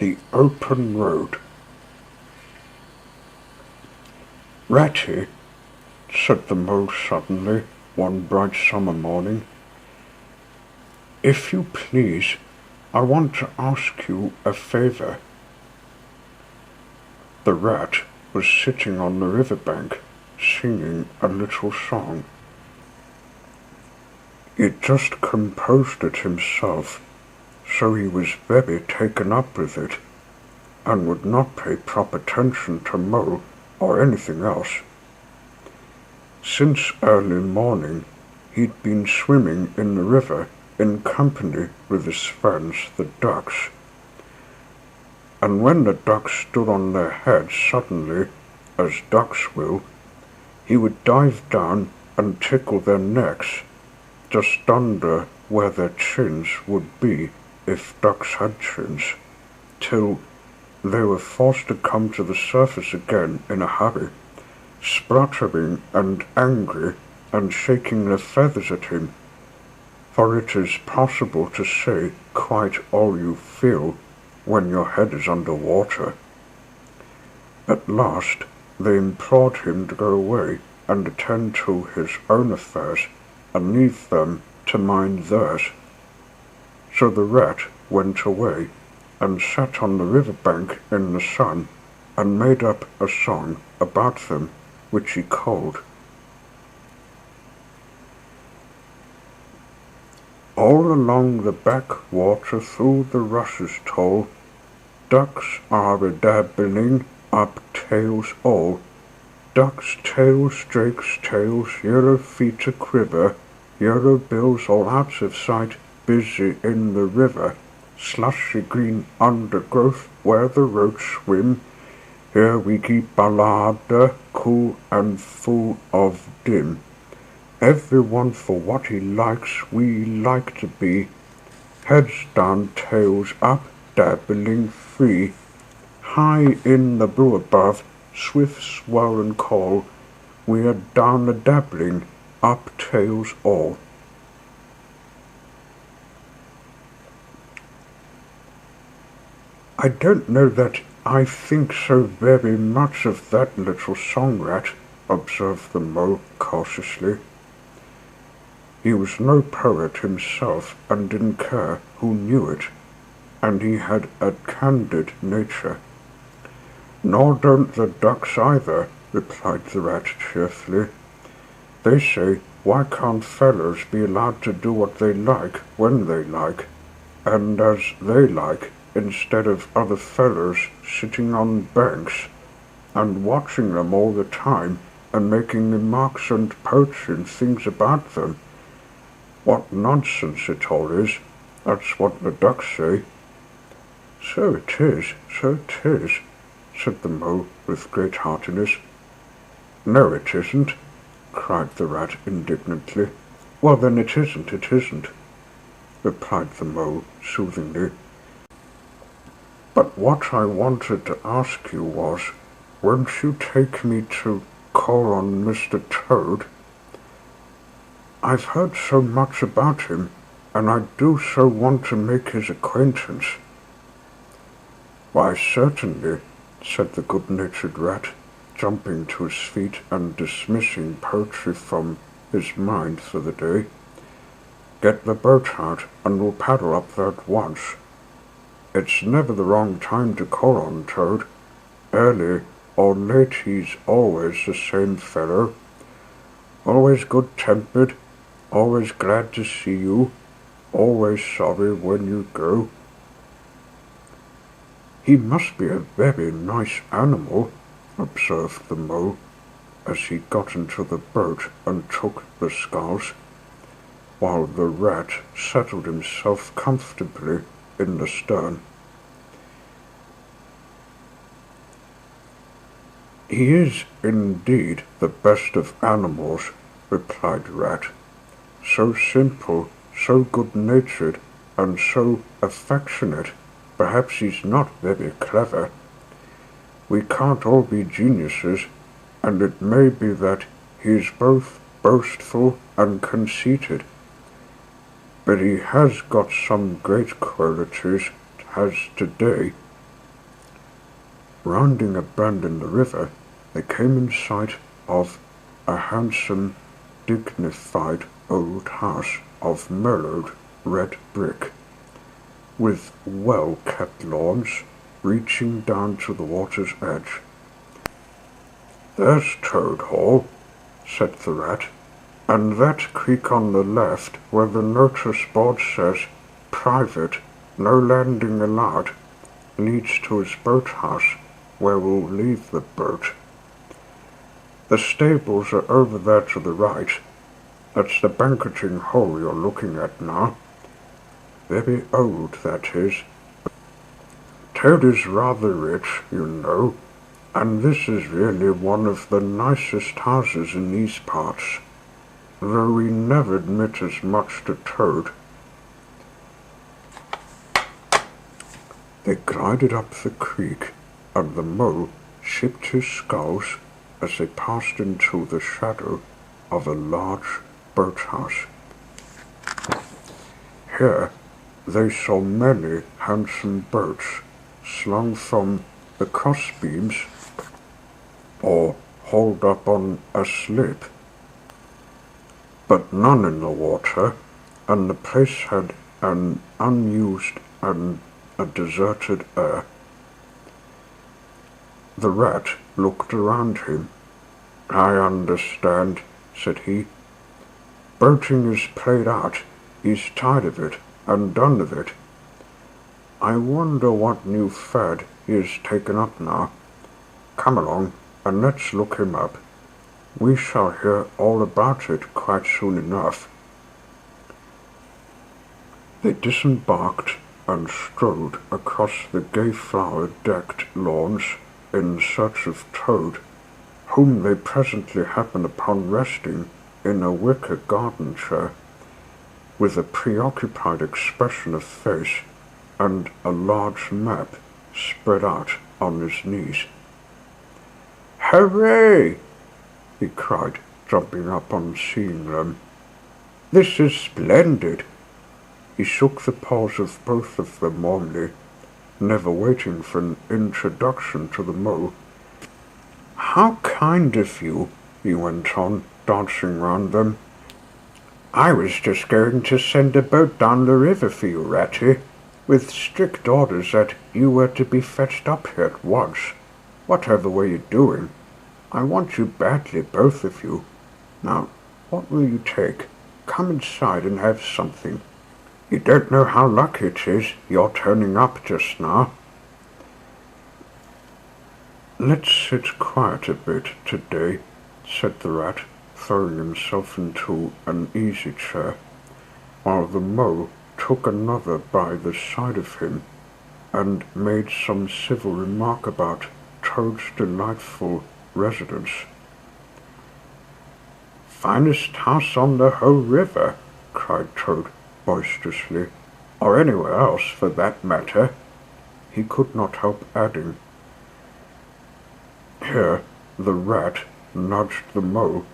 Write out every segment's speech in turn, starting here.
The Open Road. "Ratty," said the mole suddenly, one bright summer morning, "if you please, I want to ask you a favour." The rat was sitting on the riverbank, singing a little song. He'd just composed it himself, so he was very taken up with it, and would not pay proper attention to Mo or anything else. Since early morning he'd been swimming in the river in company with his friends the ducks, and when the ducks stood on their heads suddenly, as ducks will, he would dive down and tickle their necks, just under where their chins would be if ducks had chins, till they were forced to come to the surface again in a hurry, spluttering and angry and shaking their feathers at him, for it is possible to say quite all you feel when your head is under water. At last they implored him to go away and attend to his own affairs and leave them to mind theirs. So the rat went away and sat on the riverbank in the sun and made up a song about them, which he called "All along the backwater through the rushes tall, ducks are a-dabbling up tails all. Ducks' tails, drakes' tails, yellow feet a-quiver, yellow bills all out of sight, busy in the river, slushy green undergrowth where the roach swim. Here we keep our larder, cool and full of dim. Everyone for what he likes, we like to be. Heads down, tails up, dabbling free. High in the blue above, swift swell and call, we are down a-dabbling, up tails all." "I don't know that I think so very much of that little song, Rat," observed the mole cautiously. He was no poet himself and didn't care who knew it, and he had a candid nature. "Nor don't the ducks either," replied the rat cheerfully. "They say, why can't fellows be allowed to do what they like when they like, and as they like, instead of other fellows sitting on banks and watching them all the time and making remarks and poaching things about them? What nonsense it all is, that's what the ducks say." So it is, said the mole with great heartiness. "No, it isn't," cried the rat indignantly. "Well, then it isn't, replied the mole soothingly. "But what I wanted to ask you was, won't you take me to call on Mr. Toad? I've heard so much about him, and I do so want to make his acquaintance." "Why, certainly," said the good-natured rat, jumping to his feet and dismissing poetry from his mind for the day. "Get the boat out, and we'll paddle up there at once. It's never the wrong time to call on Toad. Early or late he's always the same fellow. Always good-tempered, always glad to see you, always sorry when you go." "He must be a very nice animal," observed the mole, as he got into the boat and took the sculls, while the rat settled himself comfortably in the stern. "He is indeed the best of animals," replied Rat. "So simple, so good-natured, and so affectionate. Perhaps he's not very clever. We can't all be geniuses, and it may be that he is both boastful and conceited. But he has got some great qualities, has today, Rounding a bend in the river, they came in sight of a handsome, dignified old house of mellowed red brick, with well-kept lawns reaching down to the water's edge. "There's Toad Hall," said the rat, "and that creek on the left where the notice board says, 'Private, no landing allowed,' leads to his boathouse, where we'll leave the boat. The stables are over there to the right. That's the banqueting hall you're looking at now. Very old, that is. Toad is rather rich, you know, and this is really one of the nicest houses in these parts, though we never admit as much to Toad." They glided up the creek, and the mole shipped his sculls as they passed into the shadow of a large boathouse. Here they saw many handsome boats slung from the crossbeams or hauled up on a slip, but none in the water, and the place had an unused and a deserted air. The rat looked around him. "I understand," said he. "Boating is played out. He's tired of it and done with it. I wonder what new fad he has taken up now. Come along, and let's look him up. We shall hear all about it quite soon enough." They disembarked and strode across the gay flower-decked lawns in search of Toad, whom they presently happened upon resting in a wicker garden chair, with a preoccupied expression of face and a large map spread out on his knees. "Hooray!" he cried, jumping up on seeing them. "This is splendid!" He shook the paws of both of them warmly, never waiting for an introduction to the mole. "How kind of you," he went on, dancing round them. "I was just going to send a boat down the river for you, Ratty, with strict orders that you were to be fetched up here at once, whatever were you doing. I want you badly, both of you. Now, what will you take? Come inside and have something. You don't know how lucky it is you're turning up just now." "Let's sit quiet a bit today," said the rat, throwing himself into an easy chair, while the mole took another by the side of him and made some civil remark about Toad's delightful residence. "Finest house on the whole river," cried Toad boisterously, "or anywhere else for that matter," he could not help adding. Here the rat nudged the mole.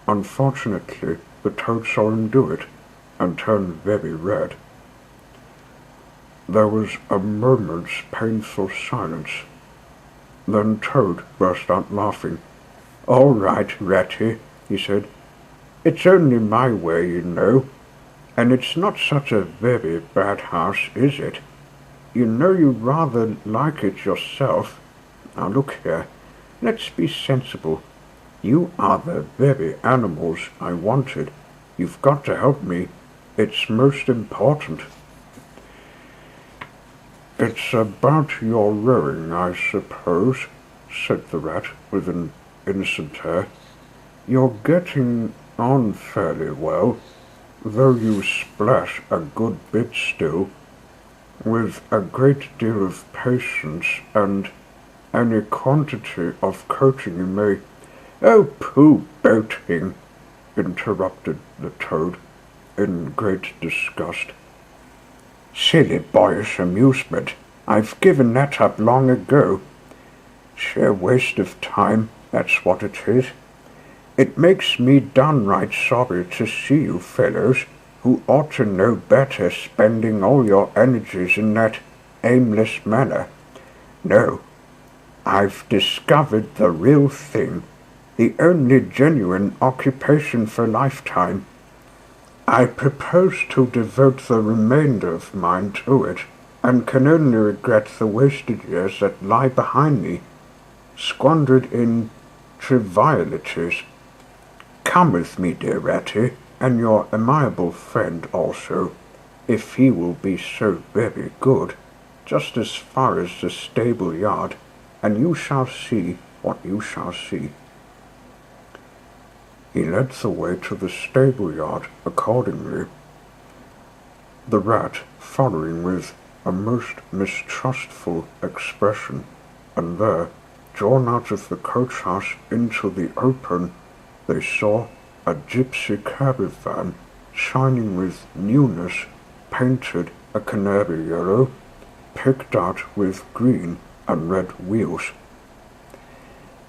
Unfortunately, the Toad saw him do it, and turned very red. There was a moment's painful silence. Then Toad burst out laughing. "All right, Ratty," he said. "It's only my way, you know. And it's not such a very bad house, is it? You know you rather like it yourself. Now look here, let's be sensible. You are the very animals I wanted. You've got to help me. It's most important." "It's about your rowing, I suppose," said the rat with an innocent air. "You're getting on fairly well, though you splash a good bit still. With a great deal of patience and any quantity of coaching you may—" "Oh, pooh, boating!" interrupted the Toad, in great disgust. "Silly boyish amusement. I've given that up long ago. Sheer waste of time, that's what it is. It makes me downright sorry to see you fellows, who ought to know better, spending all your energies in that aimless manner. No, I've discovered the real thing, the only genuine occupation for a lifetime. I propose to devote the remainder of mine to it, and can only regret the wasted years that lie behind me, squandered in trivialities. Come with me, dear Ratty, and your amiable friend also, if he will be so very good, just as far as the stable yard, and you shall see what you shall see. He led the way to the stable yard accordingly, the rat following with a most mistrustful expression, and there, drawn out of the coach-house into the open, they saw a gypsy caravan shining with newness, painted a canary yellow, picked out with green and red wheels.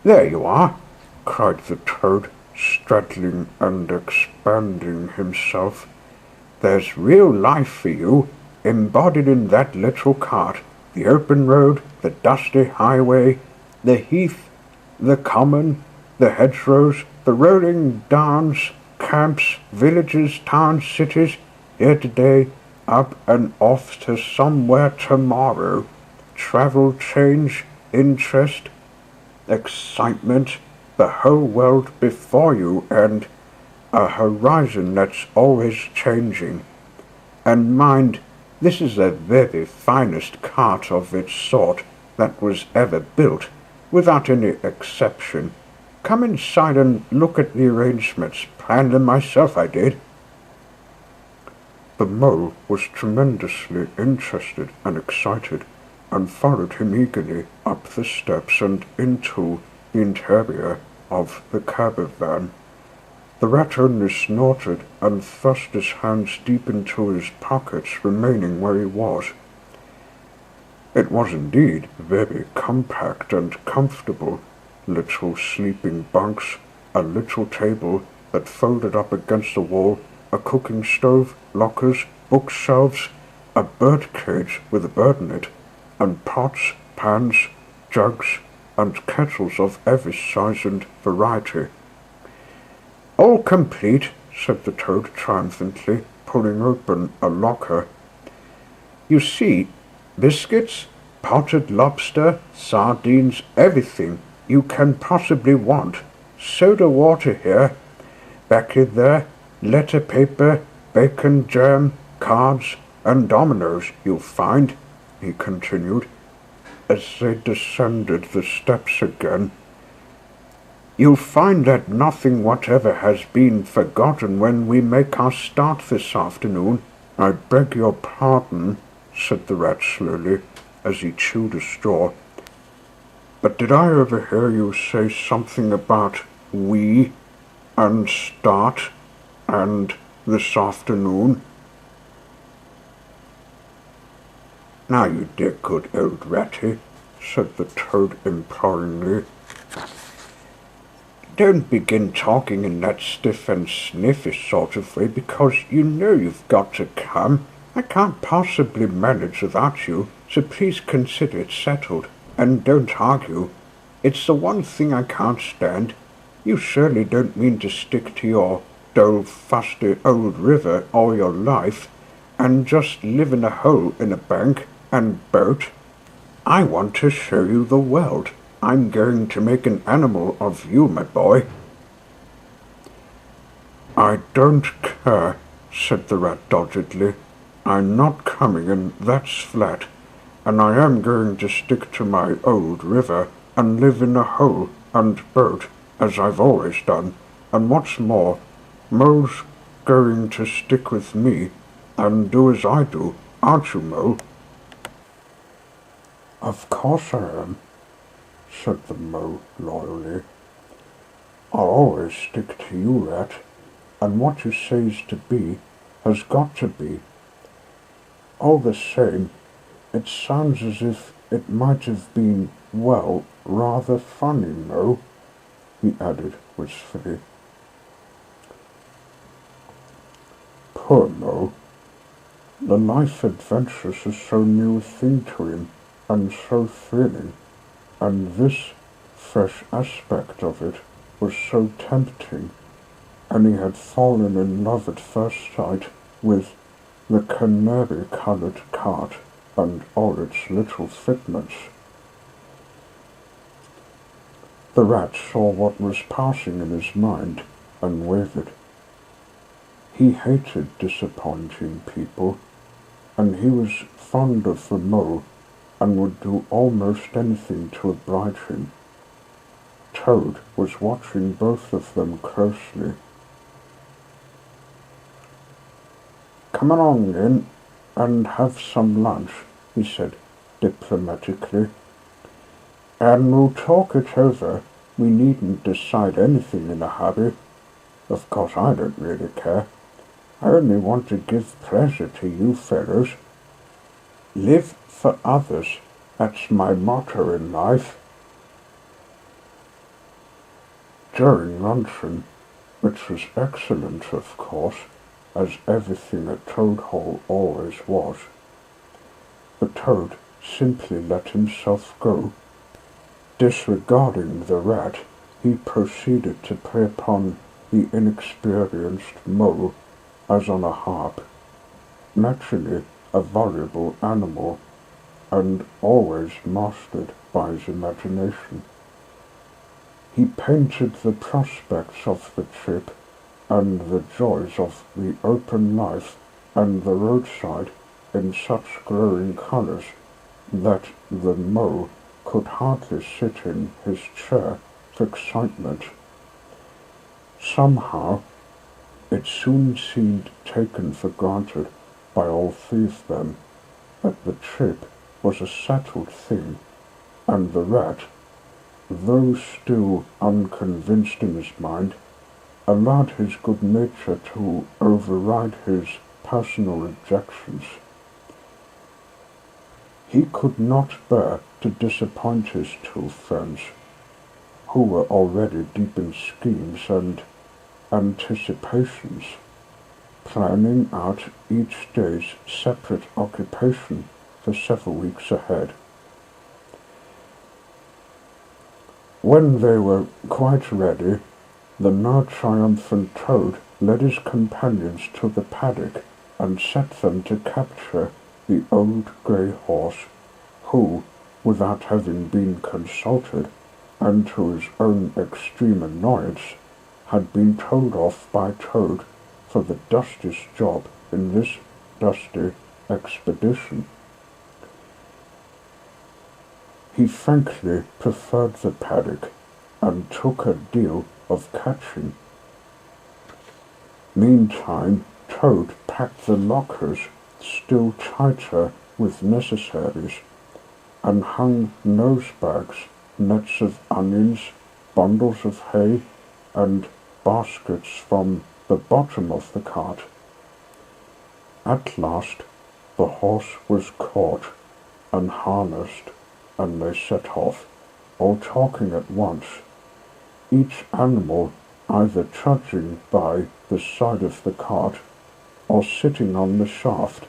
"There you are," cried the toad, straddling and expanding himself. "There's real life for you, embodied in that little cart, the open road, the dusty highway, the heath, the common, the hedgerows, the rolling downs, camps, villages, towns, cities, here today, up and off to somewhere tomorrow. Travel, change, interest, excitement, the whole world before you, and a horizon that's always changing. And mind, this is the very finest cart of its sort that was ever built, without any exception. Come inside and look at the arrangements. Planned them myself, I did." The mole was tremendously interested and excited, and followed him eagerly up the steps and into the interior of the caravan. The rat only snorted and thrust his hands deep into his pockets, remaining where he was. It was indeed very compact and comfortable. Little sleeping bunks, a little table that folded up against the wall, a cooking stove, lockers, bookshelves, a bird cage with a bird in it, and pots, pans, jugs, and kettles of every size and variety. "All complete," said the toad triumphantly, pulling open a locker. "You see, biscuits, potted lobster, sardines, everything you can possibly want. Soda water here. Back in there, letter paper, bacon, jam, cards, and dominoes you'll find," he continued, as they descended the steps again. "You'll find that nothing whatever has been forgotten when we make our start this afternoon." "I beg your pardon," said the rat slowly, as he chewed a straw, "but did I overhear you say something about we, and start, and this afternoon?" "Now, you dear good old Ratty," said the toad imploringly, "don't begin talking in that stiff and sniffish sort of way, because you know you've got to come. I can't possibly manage without you, so please consider it settled, and don't argue. It's the one thing I can't stand. You surely don't mean to stick to your dull, fusty old river all your life, and just live in a hole in a bank and boat. I want to show you the world. I'm going to make an animal of you, my boy." "I don't care," said the rat doggedly. "I'm not coming, and that's flat, and I am going to stick to my old river and live in a hole and boat, as I've always done, and what's more, Mole's going to stick with me and do as I do, aren't you, Mole?" "Of course I am," said the mole loyally. "I'll always stick to you, Rat, and what you say's to be has got to be. All the same, it sounds as if it might have been, well, rather funny, Mo," he added wistfully. Poor Mo. The life adventures are so new a thing to him, and so thrilling. and this fresh aspect of it was so tempting, and he had fallen in love at first sight with the canary-coloured cart and all its little figments. The rat saw what was passing in his mind and wavered. He hated disappointing people, and he was fond of the mole and would do almost anything to oblige him. Toad was watching both of them closely. "Come along in and have some lunch," he said diplomatically, "and we'll talk it over. We needn't decide anything in a hurry. Of course, I don't really care. I only want to give pleasure to you fellows. Live for others, that's my motto in life." During luncheon, which was excellent, of course, as everything at Toad Hall always was, the toad simply let himself go. Disregarding the rat, he proceeded to play upon the inexperienced mole as on a harp, naturally a voluble animal, and always mastered by his imagination. He painted the prospects of the trip and the joys of the open life and the roadside in such glowing colours that the mole could hardly sit in his chair for excitement. Somehow, it soon seemed taken for granted by all three of them that the trip was a settled thing, and the rat, though still unconvinced in his mind, allowed his good nature to override his personal objections. He could not bear to disappoint his two friends, who were already deep in schemes and anticipations, planning out each day's separate occupation for several weeks ahead. When they were quite ready, the now triumphant Toad led his companions to the paddock and set them to capture the old grey horse, who, without having been consulted, and to his own extreme annoyance, had been told off by Toad for the dustiest job in this dusty expedition. He frankly preferred the paddock, and took a deal of catching. Meantime, Toad packed the lockers still tighter with necessaries, and hung nosebags, nets of onions, bundles of hay, and baskets from the bottom of the cart. At last the horse was caught and harnessed, and they set off, all talking at once, each animal either trudging by the side of the cart or sitting on the shaft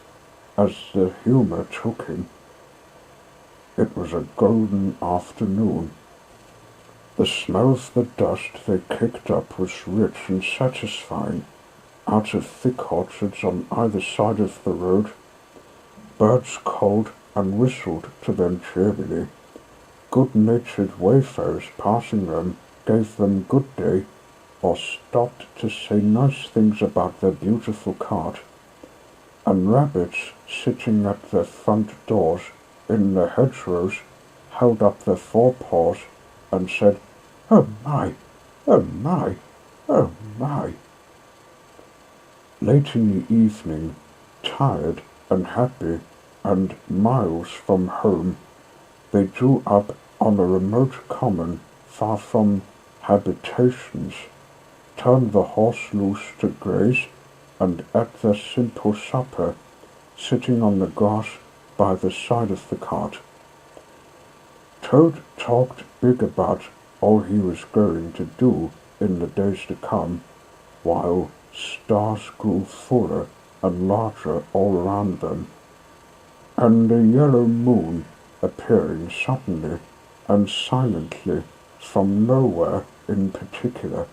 as the humour took him. It was a golden afternoon. The smell of the dust they kicked up was rich and satisfying. Out of thick orchards on either side of the road, birds called and whistled to them cheerily. Good-natured wayfarers passing them gave them good day, or stopped to say nice things about their beautiful cart, and rabbits sitting at their front doors in the hedgerows held up their forepaws and said, "Oh my, oh my, oh my." Late in the evening, tired and happy and miles from home, they drew up on a remote common far from habitations, turned the horse loose to graze, and ate their simple supper, sitting on the grass by the side of the cart. Toad talked big about all he was going to do in the days to come, while stars grew fuller and larger all around them, and the yellow moon, appearing suddenly and silently, from nowhere in particular,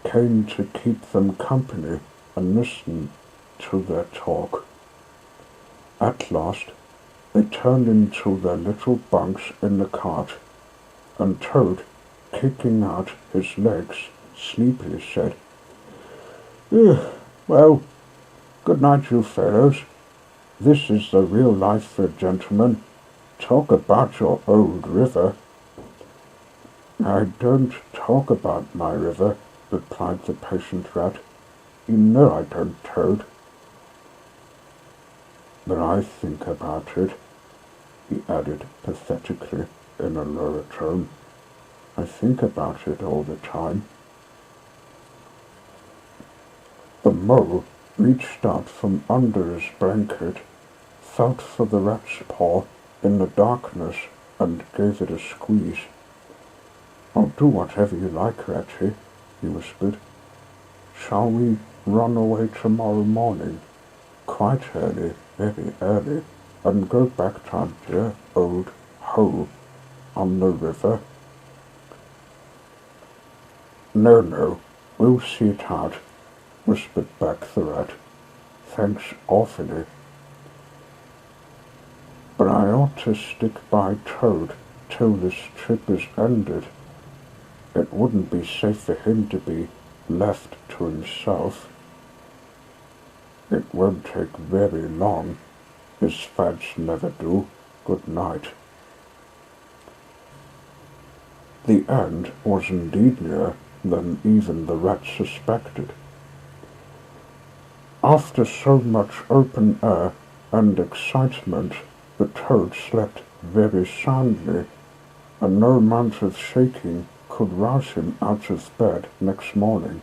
came to keep them company and listen to their talk. At last, they turned into their little bunks in the cart, and Toad, kicking out his legs, sleepily said, "Well, good night, you fellows. This is the real life for a gentleman. Talk about your old river." "I don't talk about my river," replied the patient rat. "You know I don't, Toad." "But I think about it," he added pathetically in a lower tone. "I think about it all the time." The mole reached out from under his blanket, felt for the rat's paw in the darkness, and gave it a squeeze. "I'll do whatever you like, Ratty," he whispered. "Shall we run away tomorrow morning, quite early, very early, and go back to our dear old hole on the river?" "No, no, we'll see it out," whispered back the rat. "Thanks awfully. But I ought to stick by Toad till this trip is ended. It wouldn't be safe for him to be left to himself. It won't take very long. His fads never do. Good night." The end was indeed nearer than even the rat suspected. After so much open air and excitement, the Toad slept very soundly, and no amount of shaking could rouse him out of bed next morning.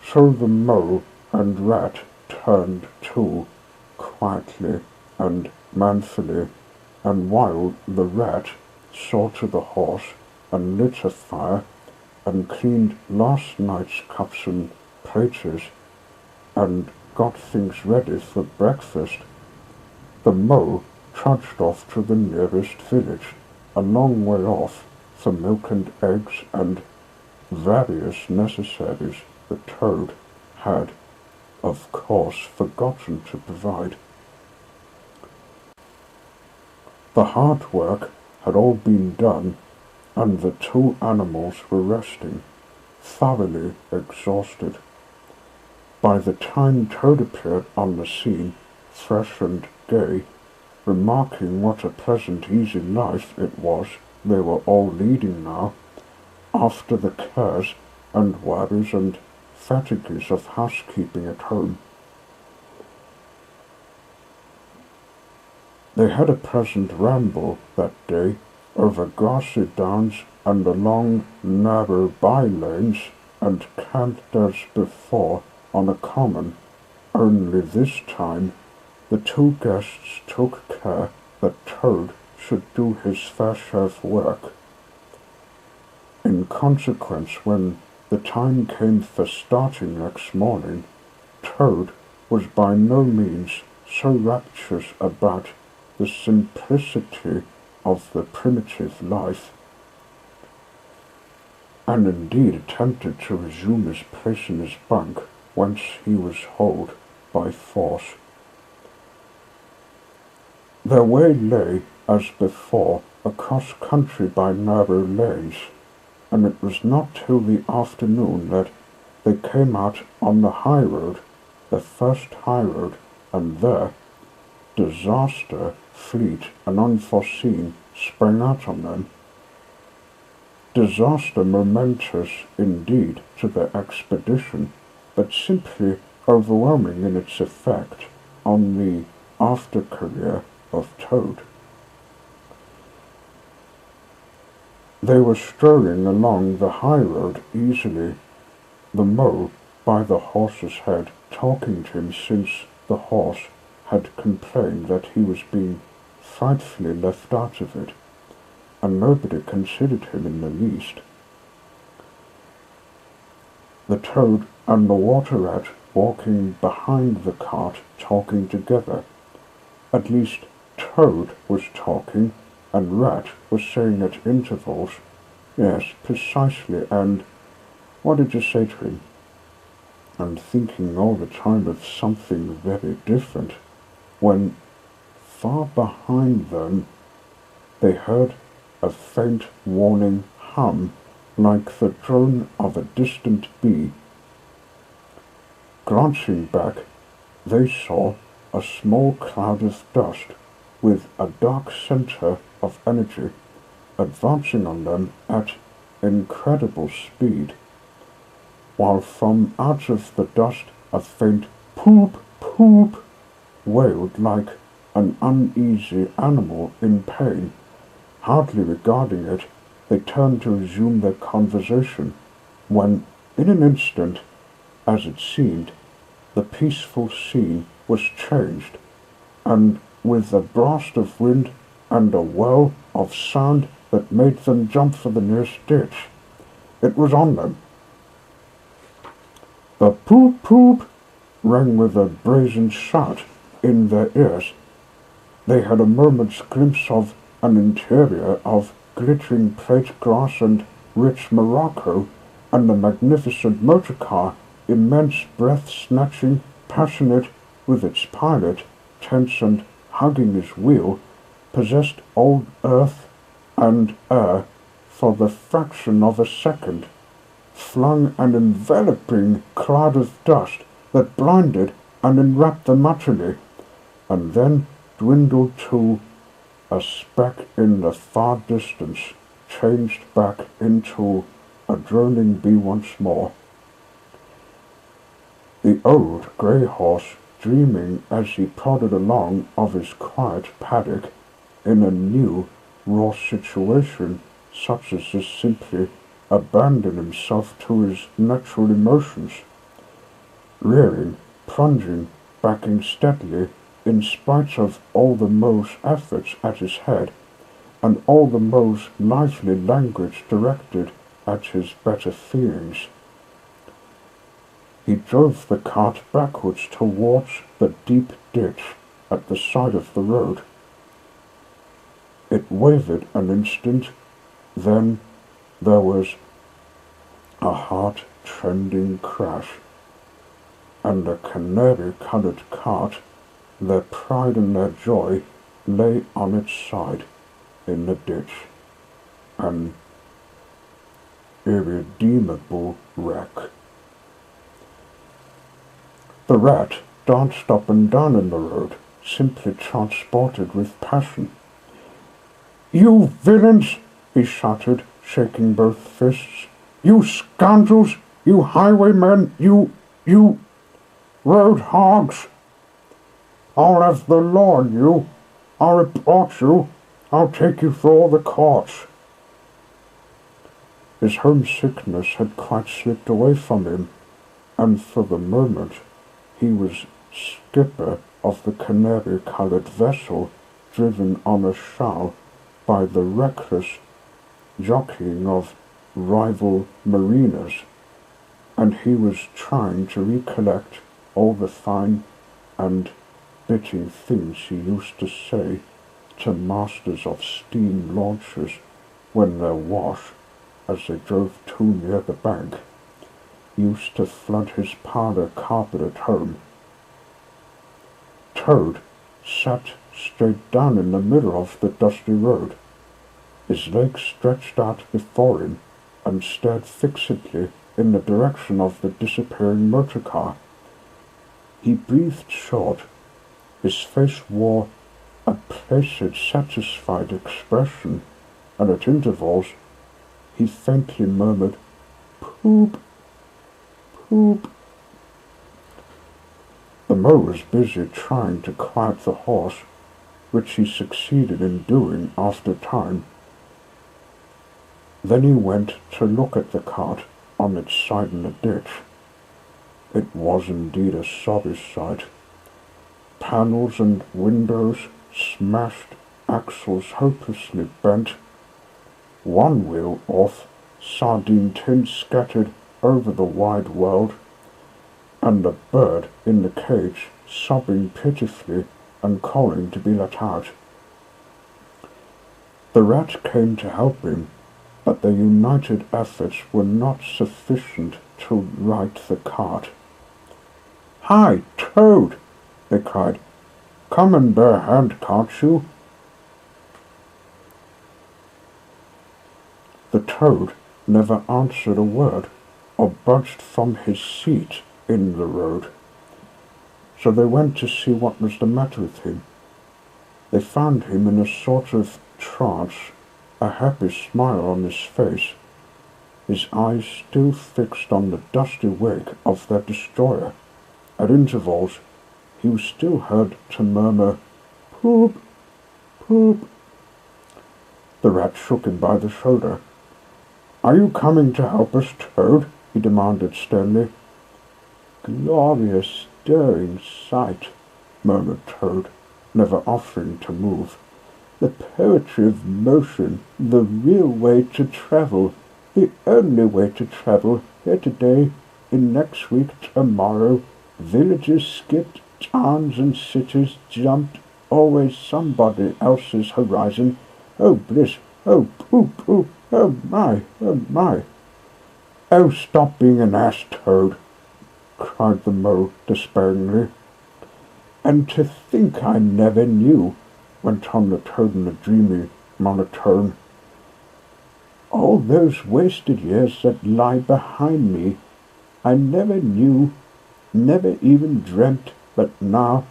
So the mole and rat turned to, quietly and manfully, and while the rat saw to the horse and lit a fire and cleaned last night's cups and plates and got things ready for breakfast, the mole trudged off to the nearest village, a long way off, for milk and eggs and various necessaries the Toad had, of course, forgotten to provide. The hard work had all been done, and the two animals were resting, thoroughly exhausted. By the time Toad appeared on the scene, fresh and gay, remarking what a pleasant, easy life it was they were all leading now, after the cares and worries and fatigues of housekeeping at home. They had a pleasant ramble that day over grassy downs and along narrow by-lanes, and camped as before on a common, only this time the two guests took care that Toad should do his fair share of work. In consequence, when the time came for starting next morning, Toad was by no means so rapturous about the simplicity of the primitive life, and indeed attempted to resume his place in his bunk, whence he was hauled by force. Their way lay, as before, across country by narrow lanes, and it was not till the afternoon that they came out on the high road, the first high road, and there disaster, fleet and unforeseen, sprang out on them. Disaster momentous indeed to their expedition, but simply overwhelming in its effect on the after-career of Toad. They were strolling along the high road easily, the mole by the horse's head, talking to him since the horse had complained that he was being frightfully left out of it, and nobody considered him in the least. The Toad and the water rat walking behind the cart, talking together. At least Toad was talking, and Rat was saying at intervals, "Yes, precisely, and what did you say to him?" And thinking all the time of something very different, when far behind them they heard a faint warning hum like the drone of a distant bee. Glancing back, they saw a small cloud of dust with a dark center of energy advancing on them at incredible speed, while from out of the dust a faint poop, poop wailed like an uneasy animal in pain. Hardly regarding it, they turned to resume their conversation, when, in an instant, as it seemed, the peaceful scene was changed, and with a blast of wind and a whirl of sound that made them jump for the nearest ditch, it was on them. The poop poop rang with a brazen shout in their ears. They had a moment's glimpse of an interior of glittering plate glass and rich morocco, and a magnificent motor car, immense, breath-snatching, passionate, with its pilot, tense and hugging his wheel, possessed old earth and air for the fraction of a second, flung an enveloping cloud of dust that blinded and enwrapped them utterly, and then dwindled to a speck in the far distance, changed back into a droning bee once more. The old grey horse, dreaming as he plodded along of his quiet paddock in a new, raw situation such as this, simply abandoned himself to his natural emotions, rearing, plunging, backing steadily, in spite of all the mole's efforts at his head, and all the mole's lively language directed at his better feelings. He drove the cart backwards towards the deep ditch at the side of the road. It wavered an instant, then there was a heart-rending crash, and the canary-coloured cart, their pride and their joy, lay on its side in the ditch, an irredeemable wreck. The Rat danced up and down in the road, simply transported with passion. "You villains!" he shouted, shaking both fists. "You scoundrels! You highwaymen! You road hogs! I'll have the law on you! I'll report you! I'll take you for all the courts!" His homesickness had quite slipped away from him, and for the moment he was skipper of the canary-coloured vessel, driven on a shell by the reckless jockeying of rival mariners, and he was trying to recollect all the fine and biting things he used to say to masters of steam launches when their wash, as they drove too near the bank, used to flood his parlour carpet at home. Toad sat straight down in the middle of the dusty road, his legs stretched out before him, and stared fixedly in the direction of the disappearing motor car. He breathed short. His face wore a placid, satisfied expression, and at intervals he faintly murmured, "Poop, poop." The Mo was busy trying to quiet the horse, which he succeeded in doing after a time. Then he went to look at the cart on its side in the ditch. It was indeed a sorry sight. Panels and windows smashed, axles hopelessly bent, one wheel off, sardine tins scattered over the wide world, and a bird in the cage sobbing pitifully and calling to be let out. The rat came to help him, but their united efforts were not sufficient to right the cart. "Hi, Toad!" they cried. "Come and bear a hand, can't you?" The toad never answered a word or budged from his seat in the road. So they went to see what was the matter with him. They found him in a sort of trance, a happy smile on his face, his eyes still fixed on the dusty wake of their destroyer. At intervals he was still heard to murmur, "Poop, poop." The rat shook him by the shoulder. "Are you coming to help us, Toad?" he demanded sternly. "Glorious, stirring sight," murmured Toad, never offering to move. "The poetry of motion, the real way to travel, the only way to travel, here today, in next week, tomorrow. Villages skipped, towns and cities jumped, always somebody else's horizon. Oh bliss, oh pooh, oh my, oh my." "Oh, stop being an ass, Toad," cried the mole despairingly. "And to think I never knew," went on the toad in a dreamy monotone. "All those wasted years that lie behind me, I never knew, never even dreamt, but now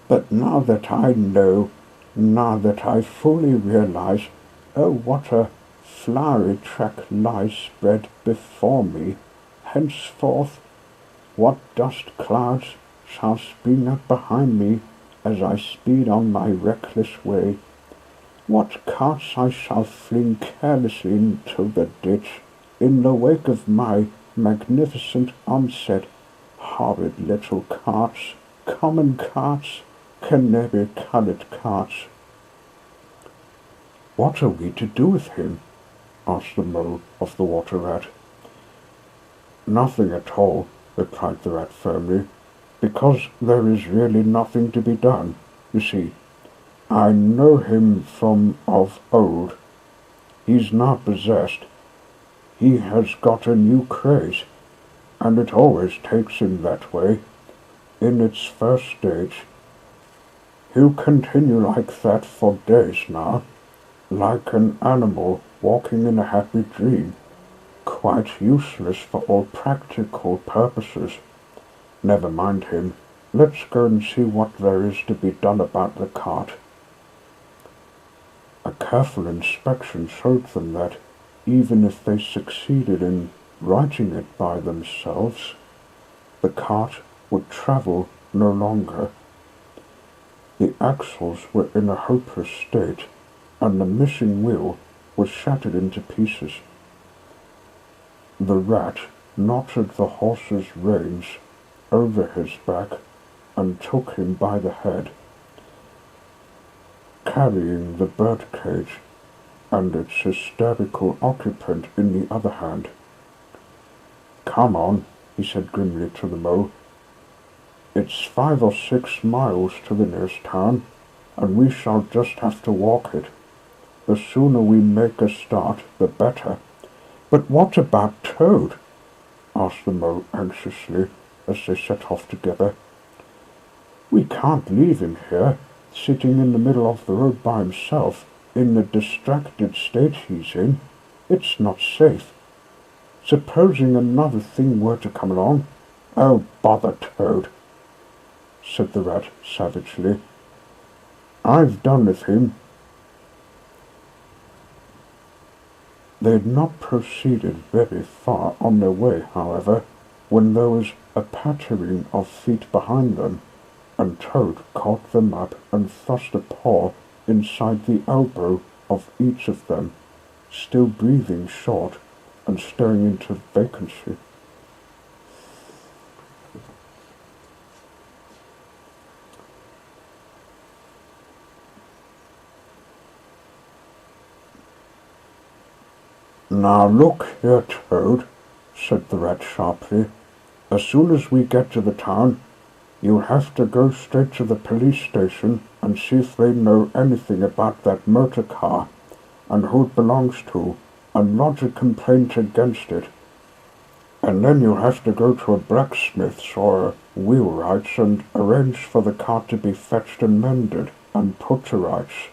that I know, now that I fully realize, oh, what a flowery track lies spread before me. Henceforth, what dust clouds shall spring up behind me as I speed on my reckless way? What carts I shall fling carelessly into the ditch in the wake of my magnificent onset? Horrid little carts, common carts, canary-coloured carts." "What are we to do with him?" asked the mole of the water rat. "Nothing at all," replied the rat firmly, "because there is really nothing to be done. You see, I know him from of old. He's not possessed. He has got a new craze, and it always takes him that way, in its first stage. He'll continue like that for days now, like an animal walking in a happy dream, quite useless for all practical purposes. Never mind him. Let's go and see what there is to be done about the cart." A careful inspection showed them that, even if they succeeded in righting it by themselves, the cart would travel no longer. The axles were in a hopeless state, and the missing wheel was shattered into pieces. The rat knotted the horse's reins over his back and took him by the head, carrying the birdcage and its hysterical occupant in the other hand. "Come on," he said grimly to the mole. "It's 5 or 6 miles to the nearest town, and we shall just have to walk it. The sooner we make a start, the better." "But what about Toad?" asked the mole anxiously as they set off together. "We can't leave him here, sitting in the middle of the road by himself, in the distracted state he's in. It's not safe. Supposing another thing were to come along—" "Oh, bother Toad," said the rat savagely. "I've done with him." They had not proceeded very far on their way, however, when there was a pattering of feet behind them, and Toad caught them up and thrust a paw inside the elbow of each of them, still breathing short and staring into vacancy. "Now look here, Toad," said the rat sharply. "As soon as we get to the town, you'll have to go straight to the police station and see if they know anything about that motor car. and who it belongs to, and lodge a complaint against it. And then you'll have to go to a blacksmith's or a wheelwright's and arrange for the cart to be fetched and mended and put to rights.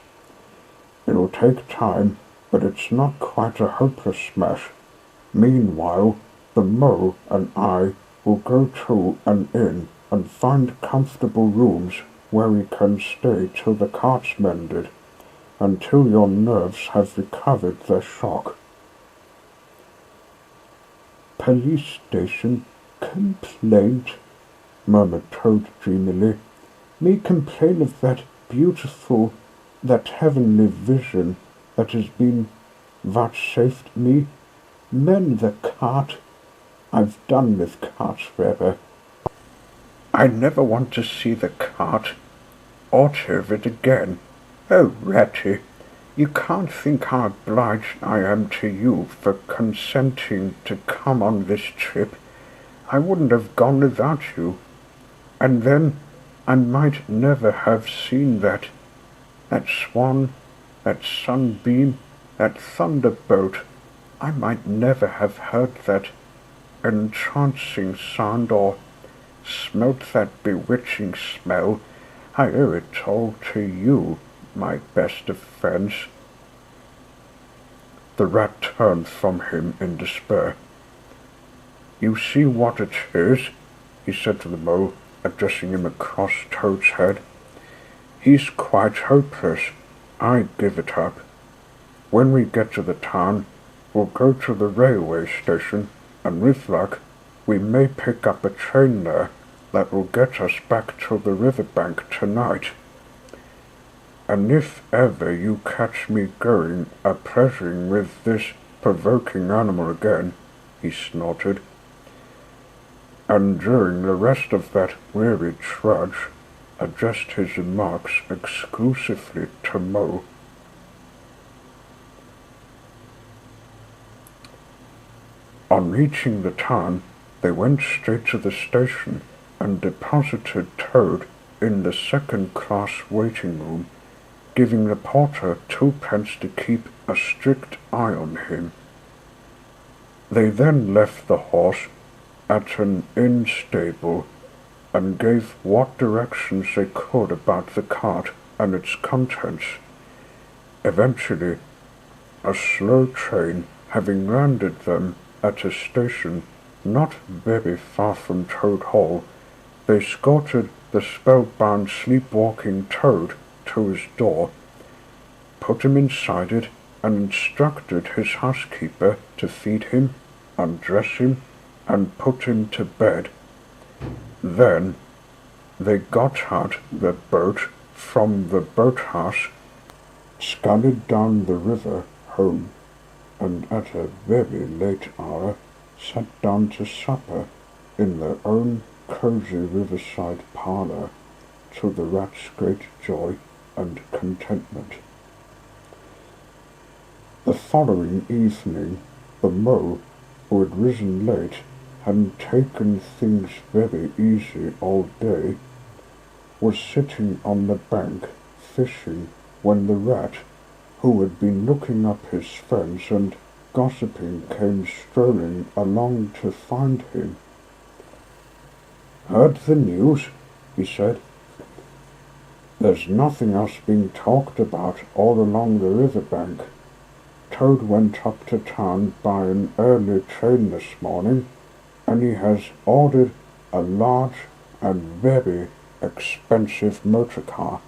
It'll take time, but it's not quite a hopeless smash. Meanwhile, the Mo and I will go to an inn and find comfortable rooms where we can stay till the cart's mended, until your nerves have recovered their shock. Police station complaint, murmured Toad dreamily. Me complain of that beautiful, that heavenly vision that has been vouchsafed me. Mend the cart. I've done with carts forever. I never want to see the cart or hear of it again. Oh, Ratty, you can't think how obliged I am to you for consenting to come on this trip. I wouldn't have gone without you. And then I might never have seen that swan, that sunbeam, that thunderbolt. I might never have heard that entrancing sound or smelt that bewitching smell. I owe it all to you, my best of friends. The rat turned from him in despair. You see what it is, he said to the Mole, addressing him across Toad's head. He's quite hopeless. I give it up. When we get to the town, we'll go to the railway station, and with luck, we may pick up a train there that will get us back to the riverbank tonight. And if ever you catch me going a-pleasuring with this provoking animal again, he snorted, and during the rest of that weary trudge, addressed his remarks exclusively to Mo. On reaching the town, they went straight to the station and deposited Toad in the second-class waiting room, giving the porter 2p to keep a strict eye on him. They then left the horse at an inn stable and gave what directions they could about the cart and its contents. Eventually, a slow train having landed them at a station not very far from Toad Hall, they escorted the spellbound sleepwalking Toad to his door, put him inside it, and instructed his housekeeper to feed him, undress him, and put him to bed. Then they got out the boat from the boathouse, scudded down the river home, and at a very late hour sat down to supper in their own cosy riverside parlour, to the rat's great joy and contentment. The following evening, the Mole, who had risen late and taken things very easy all day, was sitting on the bank fishing when the rat, who had been looking up his friends and gossiping, came strolling along to find him. Heard the news? He said. There's nothing else being talked about all along the riverbank. Toad went up to town by an early train this morning, and he has ordered a large and very expensive motor car.